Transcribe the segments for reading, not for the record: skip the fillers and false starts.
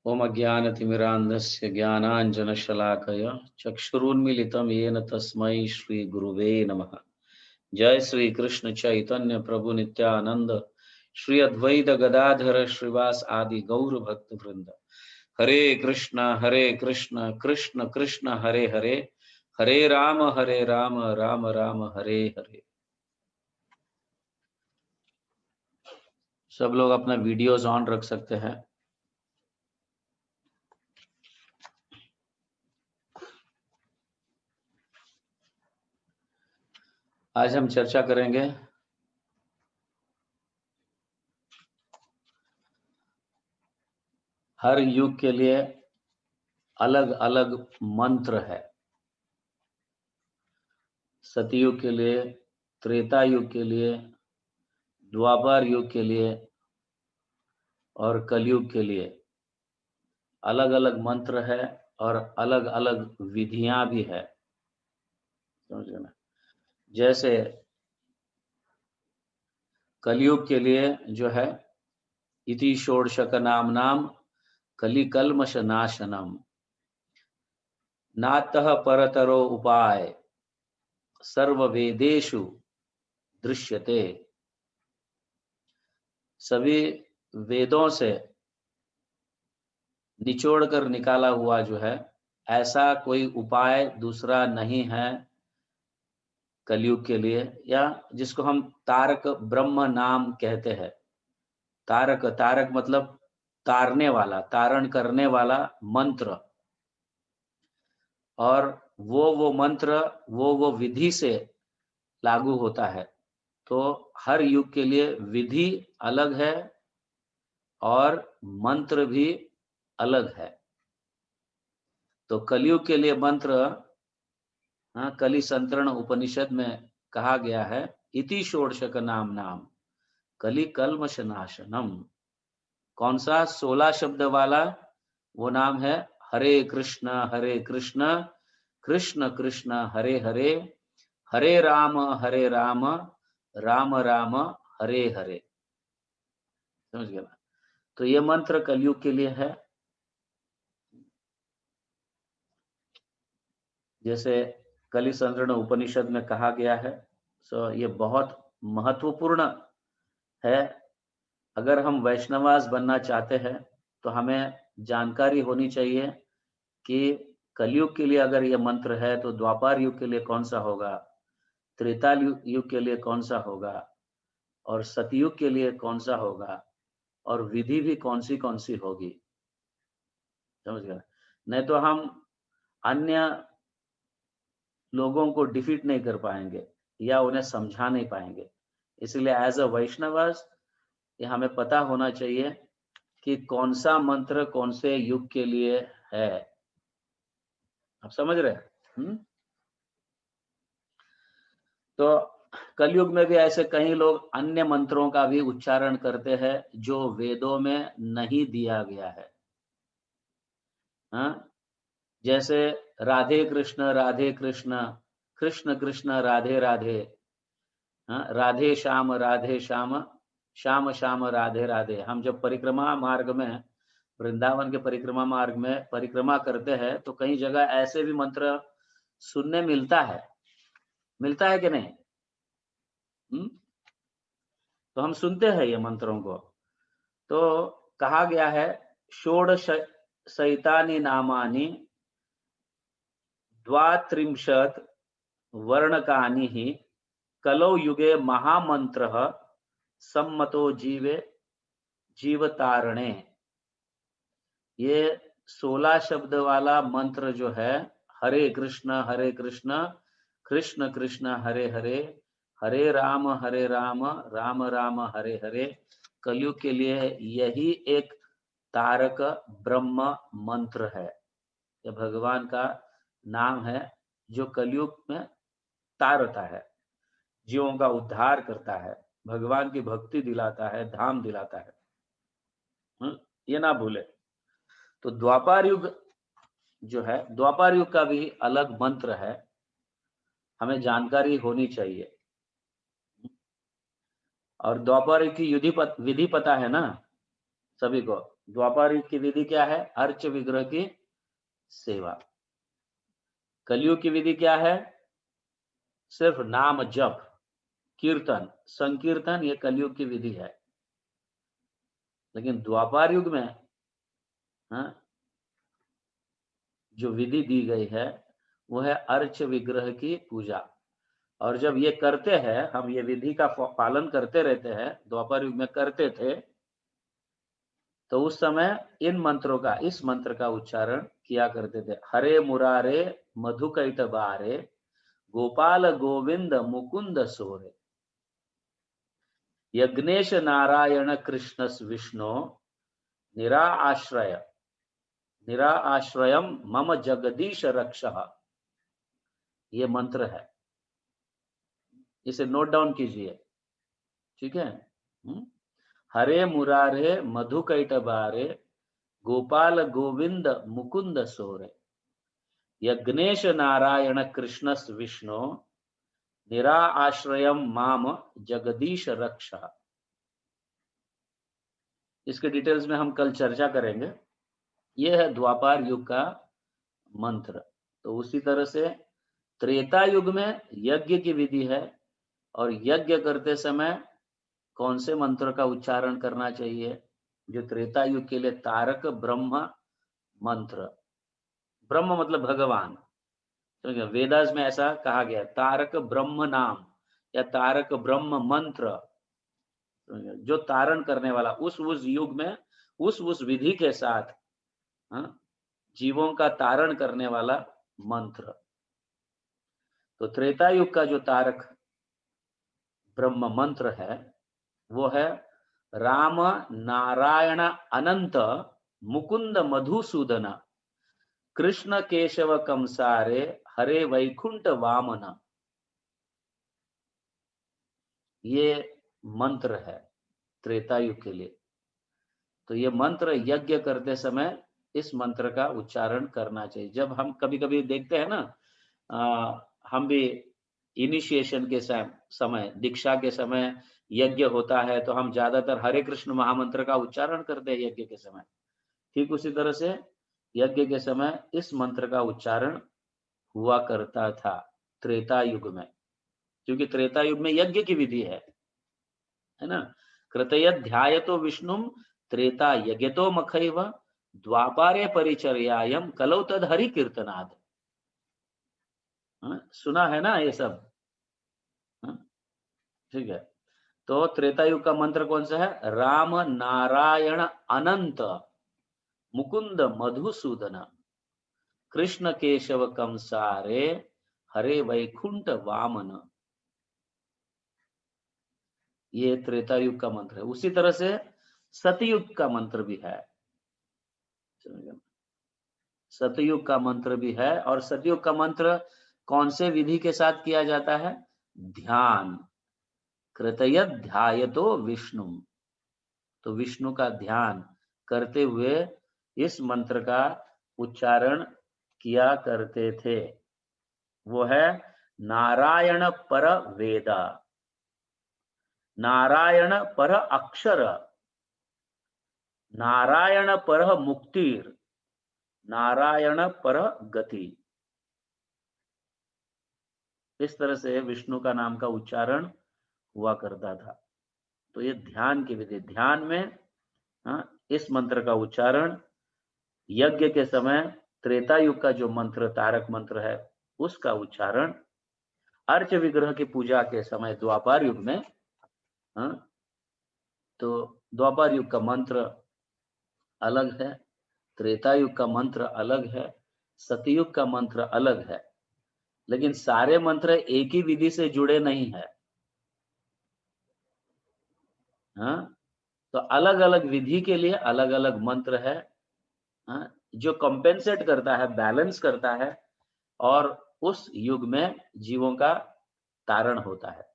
ओम अज्ञानतिमिरान्धस्य ज्ञानाञ्जनशलाकय चक्षुरुन्मीलितं येन तस्मै श्रीगुरुवे नमः। जय श्री कृष्ण चैतन्य प्रभु नित्यानंद, श्री अद्वैत गदाधर श्रीवास आदि गौर भक्त वृंद। हरे कृष्ण कृष्ण कृष्ण हरे हरे, हरे राम राम राम हरे हरे। सब लोग अपना वीडियोस ऑन रख सकते हैं। आज हम चर्चा करेंगे हर युग के लिए अलग अलग मंत्र है। सतयुग के लिए, त्रेता युग के लिए, द्वापर युग के लिए और कलयुग के लिए अलग अलग मंत्र है और अलग अलग विधियां भी है। समझ गए ना? जैसे कलयुग के लिए जो है इति षोडशक नाम कलिकल्मष नाशनम, नातः परतरो उपाय सर्व वेदेषु दृश्यते। सभी वेदों से निचोड़ कर निकाला हुआ जो है ऐसा कोई उपाय दूसरा नहीं है कलयुग के लिए, या जिसको हम तारक ब्रह्म नाम कहते हैं। तारक, तारक मतलब तारने वाला, तारण करने वाला मंत्र। और वो मंत्र वो विधि से लागू होता है। तो हर युग के लिए विधि अलग है और मंत्र भी अलग है। तो कलयुग के लिए मंत्र कलि संतरण उपनिषद में कहा गया है, इति षोडशक नाम कलि कल्मष नाशनम। कौन सा? 16 शब्द वाला वो नाम है हरे कृष्ण कृष्ण कृष्ण हरे हरे, हरे राम राम राम हरे हरे। समझ गया ना? तो ये मंत्र कलयुग के लिए है। जैसे कलि संतरण उपनिषद में कहा गया है, सो ये बहुत महत्वपूर्ण है। अगर हम वैष्णवास बनना चाहते हैं तो हमें जानकारी होनी चाहिए कि कलयुग के लिए अगर ये मंत्र है तो द्वापर युग के लिए कौन सा होगा, त्रेता युग के लिए कौन सा होगा और सतयुग के लिए कौन सा होगा, और विधि भी कौन सी होगी। समझ गए? नहीं तो हम अन्य लोगों को डिफीट नहीं कर पाएंगे या उन्हें समझा नहीं पाएंगे। इसलिए एज अ वैष्णवास ये हमें पता होना चाहिए कि कौन सा मंत्र कौन से युग के लिए है। आप समझ रहे हैं? तो कलयुग में भी ऐसे कई लोग अन्य मंत्रों का भी उच्चारण करते हैं जो वेदों में नहीं दिया गया है। हाँ? जैसे राधे कृष्ण कृष्ण कृष्ण राधे राधे, हाँ? राधे श्याम श्याम श्याम राधे राधे। हम जब परिक्रमा मार्ग में, वृंदावन के परिक्रमा मार्ग में परिक्रमा करते हैं तो कई जगह ऐसे भी मंत्र सुनने मिलता है कि नहीं? तो हम सुनते हैं ये मंत्रों को। तो कहा गया है षोडश शैतानि नामानि द्वात्रिंशत् वर्णकानि हि कलौ युगे महामंत्रः सम्मतो जीवतारणे। ये 16 शब्द वाला मंत्र जो है, हरे कृष्ण कृष्ण कृष्ण हरे हरे, हरे राम राम राम हरे हरे, कलयुग के लिए यही एक तारक ब्रह्म मंत्र है। यह भगवान का नाम है जो कलयुग में तारता है, जीवों का उद्धार करता है, भगवान की भक्ति दिलाता है, धाम दिलाता है। ये ना भूले। तो द्वापर युग जो है, द्वापर युग का भी अलग मंत्र है, हमें जानकारी होनी चाहिए। और द्वापर युग की विधि पता है ना? सभी को। द्वापर युग की विधि क्या है? अर्च विग्रह की सेवा। कलयुग की विधि क्या है? सिर्फ नाम जप, कीर्तन, संकीर्तन, ये कलयुग की विधि है। लेकिन द्वापर युग में हाँ, जो विधि दी गई है वो है अर्च विग्रह की पूजा। और जब ये करते हैं, हम ये विधि का पालन करते रहते हैं, द्वापर युग में करते थे, तो उस समय इन मंत्रों का, इस मंत्र का उच्चारण किया करते थे। हरे मुरारे मधुकैट बारे, गोपाल गोविंद मुकुंद सोरे, यज्ञेश नारायण कृष्ण विष्णु, निरा आश्रय, निरा आश्रयम मम जगदीश रक्षः। ये मंत्र है, इसे नोट डाउन कीजिए, ठीक है। हरे मुरारे मधुकैट बारे, गोपाल गोविंद मुकुंद सोरे, यज्ञेश नारायण कृष्ण विष्णु, निरा आश्रयम माम जगदीश रक्षा। इसके डिटेल्स में हम कल चर्चा करेंगे। यह है द्वापर युग का मंत्र। तो उसी तरह से त्रेता युग में यज्ञ की विधि है, और यज्ञ करते समय कौन से मंत्र का उच्चारण करना चाहिए? जो त्रेता युग के लिए तारक ब्रह्म मंत्र, ब्रह्म मतलब भगवान, तो वेदास में ऐसा कहा गया, तारक ब्रह्म नाम या तारक ब्रह्म मंत्र, जो तारण करने वाला, उस युग में उस विधि के साथ जीवों का तारण करने वाला मंत्र। तो त्रेता युग का जो तारक ब्रह्म मंत्र है वो है राम नारायण अनंत मुकुंद मधुसूदन, कृष्ण केशव कंसारे, हरे वैकुंठ वामन। ये मंत्र है त्रेता युग के लिए। तो ये मंत्र यज्ञ करते समय इस मंत्र का उच्चारण करना चाहिए। जब हम कभी कभी देखते हैं ना, हम भी इनिशिएशन के समय, दीक्षा के समय यज्ञ होता है, तो हम ज्यादातर हरे कृष्ण महामंत्र का उच्चारण करते हैं यज्ञ के समय। ठीक उसी तरह से यज्ञ के समय इस मंत्र का उच्चारण हुआ करता था त्रेता युग में, क्योंकि त्रेता युग में यज्ञ की विधि है ना। कृतयत ध्यायतो विष्णुम त्रेता यज्ञतो मखैव, द्वापारे परिचर्यायम कलौ तद हरि कीर्तनाद। सुना है ना ये सब? ठीक है। तो त्रेता युग का मंत्र कौन सा है? राम नारायण अनंत मुकुंद मधुसूदन, कृष्ण केशव कंसारे, हरे वैकुंठ वामन। ये त्रेता युग का मंत्र है। उसी तरह से सतयुग का मंत्र भी है, सतयुग का मंत्र भी है। और सतयुग का मंत्र कौन से विधि के साथ किया जाता है? ध्यान, कृतयत ध्यायतो विष्णु। तो विष्णु का ध्यान करते हुए इस मंत्र का उच्चारण किया करते थे। वो है नारायण पर वेद, नारायण पर अक्षर, नारायण पर मुक्तिर, नारायण पर गति। इस तरह से विष्णु का नाम का उच्चारण हुआ करता था। तो ये ध्यान की विधि, ध्यान में इस मंत्र का उच्चारण, यज्ञ के समय त्रेता युग का जो मंत्र तारक मंत्र है उसका उच्चारण, अर्च विग्रह की पूजा के समय द्वापर युग में, तो द्वापर युग का मंत्र अलग है, त्रेता युग का मंत्र अलग है, सतयुग का मंत्र अलग है। लेकिन सारे मंत्र एक ही विधि से जुड़े नहीं है। तो अलग अलग विधि के लिए अलग अलग मंत्र है, जो कंपेंसेट करता है, बैलेंस करता है, और उस युग में जीवों का तारण होता है।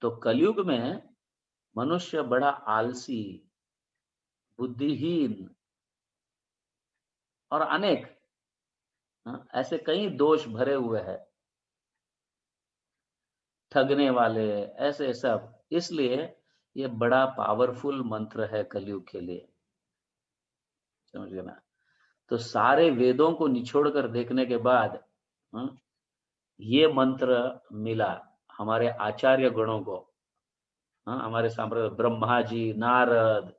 तो कलयुग में मनुष्य बड़ा आलसी, बुद्धिहीन और अनेक ऐसे कई दोष भरे हुए हैं, ठगने वाले, ऐसे सब। इसलिए ये बड़ा पावरफुल मंत्र है कलयुग के लिए। समझ गए ना। तो सारे वेदों को निचोड़ कर देखने के बाद ये मंत्र मिला हमारे आचार्य गणों को। हमारे सांप्रदाय ब्रह्मा जी, नारद,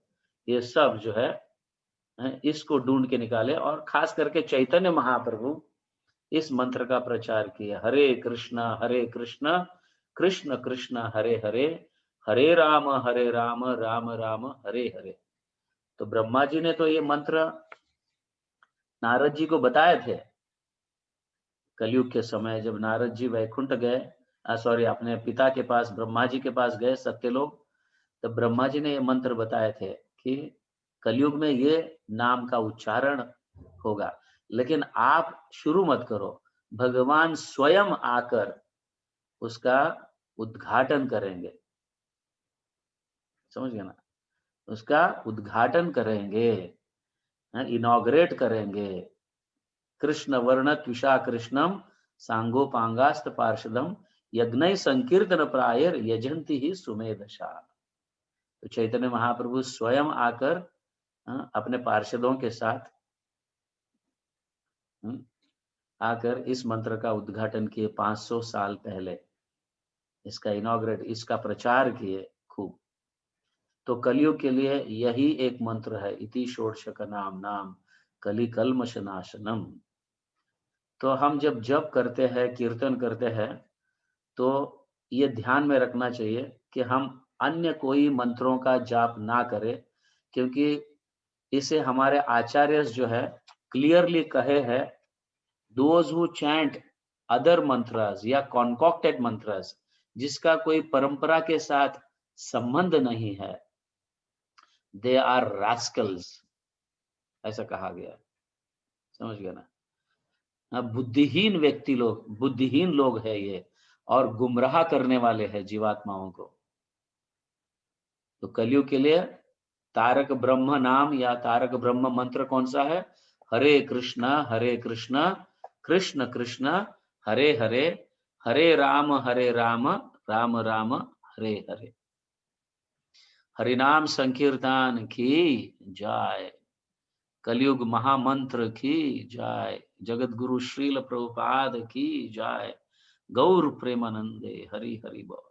ये सब जो है इसको ढूंढ के निकाले और खास करके चैतन्य महाप्रभु इस मंत्र का प्रचार किया। हरे कृष्ण कृष्ण कृष्ण हरे हरे, हरे राम राम राम हरे हरे। तो ब्रह्मा जी ने तो ये मंत्र नारद जी को बताए थे। कलयुग के समय जब नारद जी वैकुंठ गए, सॉरी अपने पिता के पास ब्रह्मा जी के पास गए सत्यलोक, तब ब्रह्मा जी ने ये मंत्र बताए थे कि कलयुग में ये नाम का उच्चारण होगा, लेकिन आप शुरू मत करो, भगवान स्वयं आकर उसका उद्घाटन करेंगे। समझ गए ना, उसका उद्घाटन करेंगे, इनॉग्रेट करेंगे। कृष्ण वर्ण त्विषा कृष्णम सांगोपांगास्त पार्षदम यज्ञ संकीर्तन प्रायर यजंती ही सुमेधशा। तो चैतन्य महाप्रभु स्वयं आकर अपने पार्षदों के साथ आकर इस मंत्र का उद्घाटन किए 500 साल पहले, इसका इनॉग्रेट, इसका प्रचार किए खूब। तो कलयुग के लिए यही एक मंत्र है, इति षोडशक नाम नाम कलि कल्मष नाशनम। तो हम जब जप करते हैं, कीर्तन करते हैं, तो ये ध्यान में रखना चाहिए कि हम अन्य कोई मंत्रों का जाप ना करें, क्योंकि इसे हमारे आचार्य जो है क्लियरली कहे है, दोज हु चैंट अदर मंत्रस या कॉन्कॉक्टेड मंत्रस, जिसका कोई परंपरा के साथ संबंध नहीं है, दे आर रास्कल्स, ऐसा कहा गया। समझ गया ना। बुद्धिहीन व्यक्ति लोग, बुद्धिहीन लोग है ये, और गुमराह करने वाले हैं जीवात्माओं को। तो कलयुग के लिए तारक ब्रह्म नाम या तारक ब्रह्म मंत्र कौन सा है? हरे कृष्ण कृष्ण कृष्ण हरे हरे, हरे राम राम राम हरे हरे। हरिनाम संकीर्तन की जय। कलयुग महामंत्र की जय। जगत गुरु श्रील प्रभुपाद की जय। गौर प्रेमानंदे हरि हरि बोल।